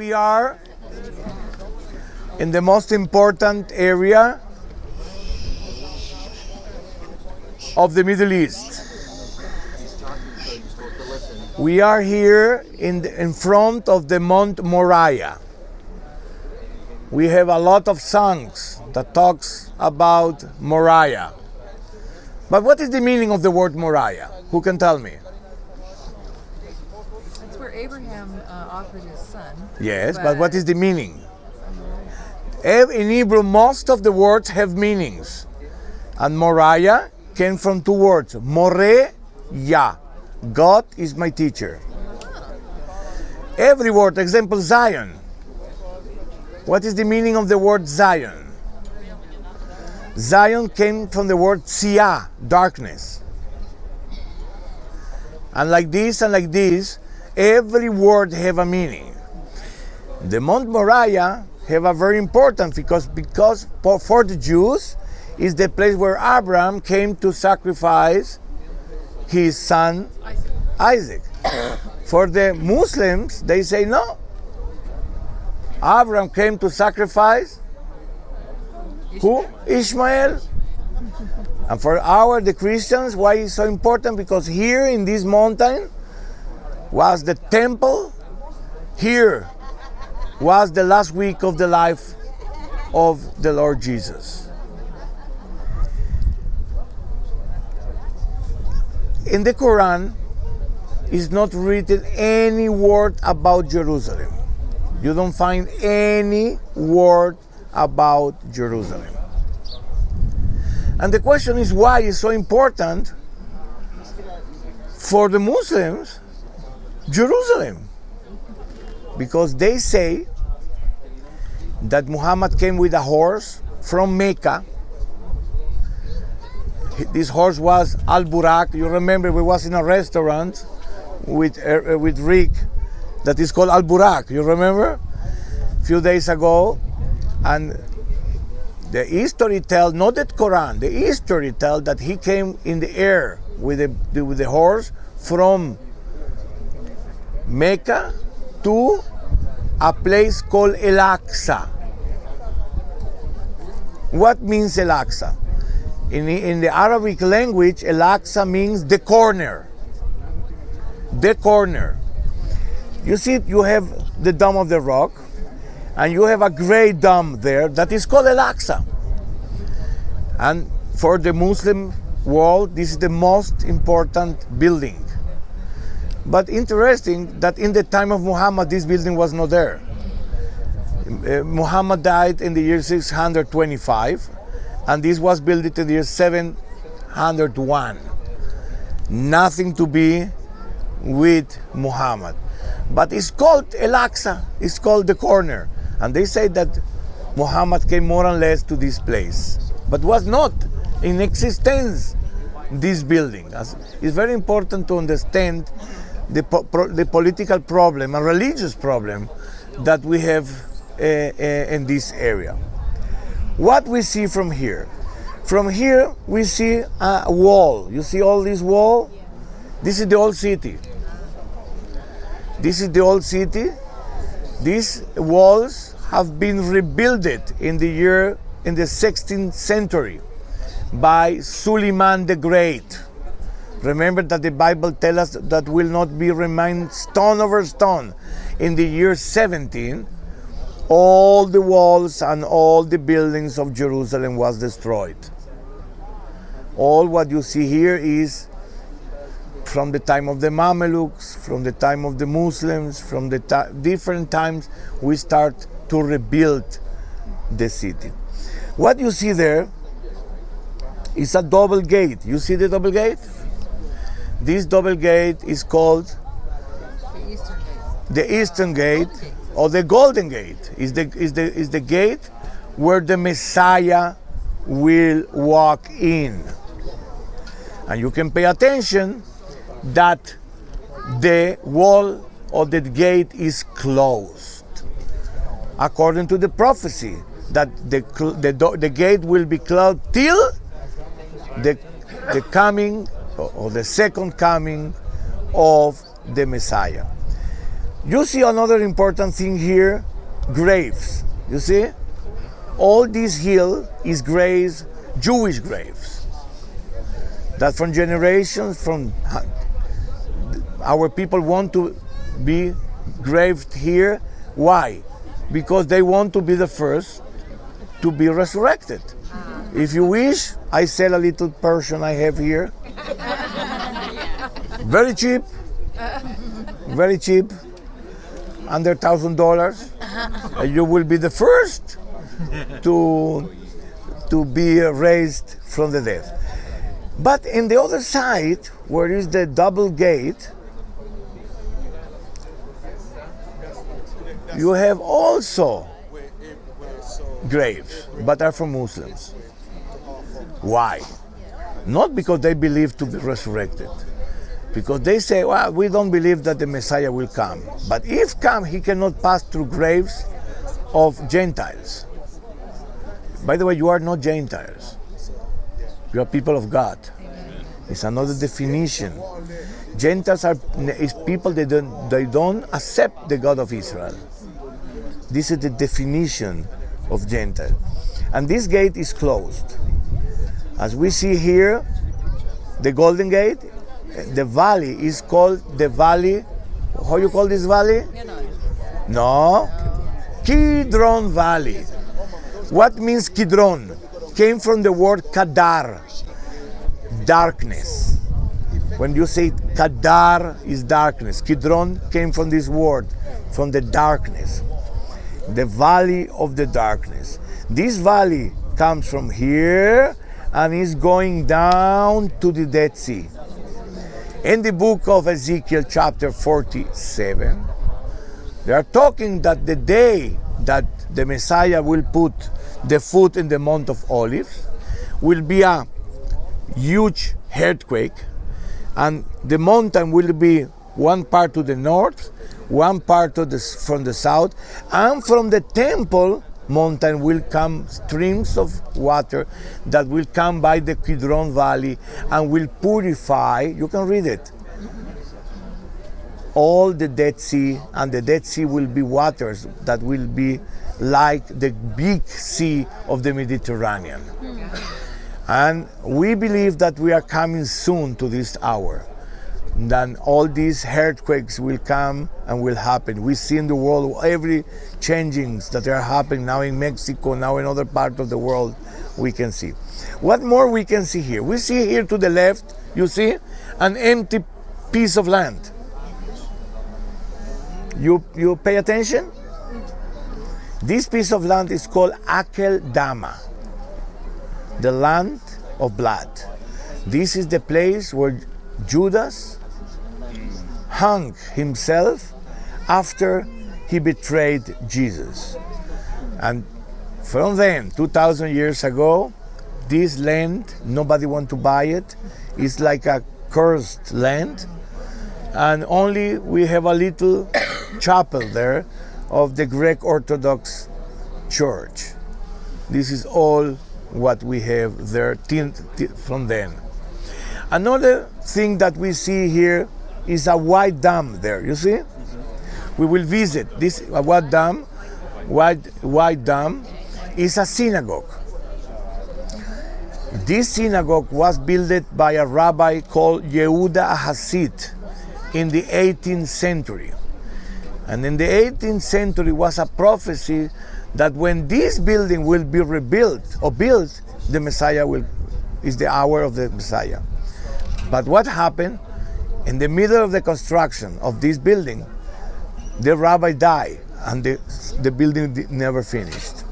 We are in the most important area of the Middle East. We are here in front of the Mount Moriah. We have a lot of songs that talks about Moriah. But what is the meaning of the word Moriah? Who can tell me? That's where Abraham offered his son. Yes, but what is the meaning? In Hebrew, most of the words have meanings. And Moriah came from two words, More, Yah. God is my teacher. Every word, example, Zion. What is the meaning of the word Zion? Zion came from the word Tzia, darkness. And like this, every word have a meaning. The Mount Moriah have a very important because for the Jews is the place where Abraham came to sacrifice his son Isaac. For the Muslims, they say no. Abraham came to sacrifice who? Ishmael. And for the Christians, why is so important? Because here in this mountain was the temple. Here was the last week of the life of the Lord Jesus. In the Quran is not written any word about Jerusalem. You don't find any word about Jerusalem. And the question is why it's so important for the Muslims, Jerusalem. Because they say that Muhammad came with a horse from Mecca. This horse was Al-Burak. You remember we was in a restaurant with Rick that is called Al-Burak. You remember? A few days ago. And the history tells, not the Quran, the history tells that he came in the air with the horse from Mecca to a place called El-Aqsa. What means El-Aqsa? In the Arabic language, El-Aqsa means the corner. The corner. You see, you have the Dome of the Rock, and you have a great dome there that is called El-Aqsa. And for the Muslim world, this is the most important building. But interesting that in the time of Muhammad, this building was not there. Muhammad died in the year 625, and this was built in the year 701. Nothing to be with Muhammad. But it's called El-Aqsa, it's called the corner. And they say that Muhammad came more or less to this place, but was not in existence, this building. It's very important to understand the political problem, a religious problem that we have in this area. What we see from here? From here we see a wall. You see all this wall? This is the old city. This is the old city. These walls have been rebuilt in the 16th century by Suleiman the Great. Remember that the Bible tells us that will not be remain stone over stone. In the year 17, all the walls and all the buildings of Jerusalem was destroyed. All what you see here is from the time of the Mamelukes, from the time of the Muslims, from the different times we start to rebuild the city. What you see there is a double gate. You see the double gate? This double gate is called the Eastern Gate or the Golden Gate. Is the gate where the Messiah will walk in. And you can pay attention that the wall or the gate is closed. According to the prophecy, that the gate will be closed till the coming or the second coming of the Messiah. You see another important thing here, graves. You see? All this hill is graves, Jewish graves. That from generations, from our people want to be graved here. Why? Because they want to be the first to be resurrected. If you wish, I sell a little Persian I have here. Very cheap. Very cheap. Under $1,000. You will be the first to be raised from the dead. But in the other side, where is the double gate, you have also graves, but are for Muslims. Why? Not because they believe to be resurrected. Because they say, well, we don't believe that the Messiah will come. But if come, he cannot pass through graves of Gentiles. By the way, you are not Gentiles. You are people of God. It's another definition. Gentiles is people they don't accept the God of Israel. This is the definition of Gentile. And this gate is closed. As we see here, the Golden Gate, the valley is called the valley. How you call this valley? No. Kidron Valley. What means Kidron? Came from the word Kadar, darkness. When you say Kadar is darkness, Kidron came from this word, from the darkness. The valley of the darkness. This valley comes from here and is going down to the Dead Sea. In the book of Ezekiel chapter 47, they are talking that the day that the Messiah will put the foot in the Mount of Olives will be a huge earthquake, and the mountain will be one part to the north, one part from the south, and from the temple mountain will come streams of water that will come by the Kidron Valley and will purify, you can read it, all the Dead Sea, and the Dead Sea will be waters that will be like the big sea of the Mediterranean. And we believe that we are coming soon to this hour. Then all these earthquakes will come and will happen. We see in the world every changings that are happening now in Mexico, now in other parts of the world, we can see. What more we can see here? We see here to the left, you see, an empty piece of land. You pay attention? This piece of land is called Akel Dama, the land of blood. This is the place where Judas hung himself after he betrayed Jesus. And from then, 2,000 years ago, this land, nobody want to buy it. It's like a cursed land. And only we have a little chapel there of the Greek Orthodox Church. This is all what we have there from then. Another thing that we see here is a white dam there, you see? We will visit this white dam. White dam is a synagogue. This synagogue was built by a rabbi called Yehuda Hasid in the 18th century. And in the 18th century was a prophecy that when this building will be rebuilt or built, the Messiah is the hour of the Messiah. But what happened? In the middle of the construction of this building, the rabbi died and the building never finished.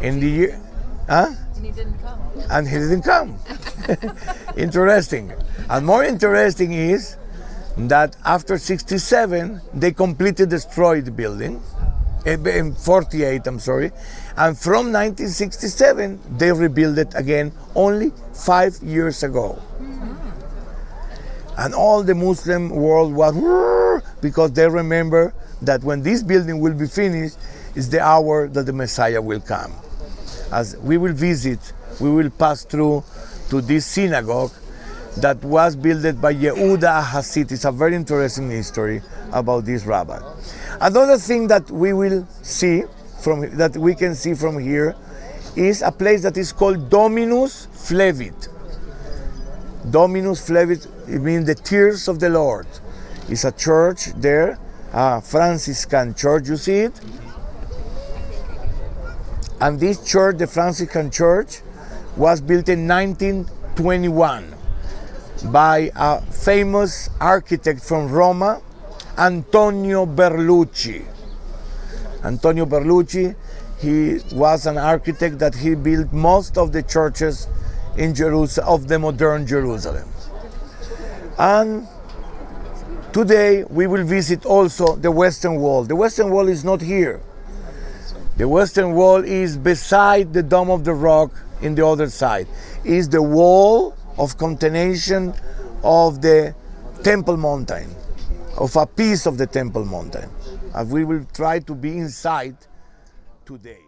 In the year, And he didn't come. And he didn't come. Interesting. And more interesting is that after 67, they completely destroyed the building. In 48, I'm sorry. And from 1967, they rebuilt it again only 5 years ago. And all the Muslim world was because they remember that when this building will be finished, is the hour that the Messiah will come. As we will visit, we will pass through to this synagogue that was built by Yehuda Hasid. It's a very interesting history about this rabbi. Another thing that we will see that we can see from here is a place that is called Dominus Flevit. Dominus Flevit, it means the tears of the Lord. It's a church there, a Franciscan church, you see it? And this church, the Franciscan church, was built in 1921 by a famous architect from Roma, Antonio Berlucci. Antonio Berlucci, he was an architect that he built most of the churches in Jerusalem, of the modern Jerusalem. And today we will visit also the Western Wall. The Western Wall is not here. The Western Wall is beside the Dome of the Rock in the other side. Is the wall of contention of the Temple Mountain, of a piece of the Temple Mountain. And we will try to be inside today.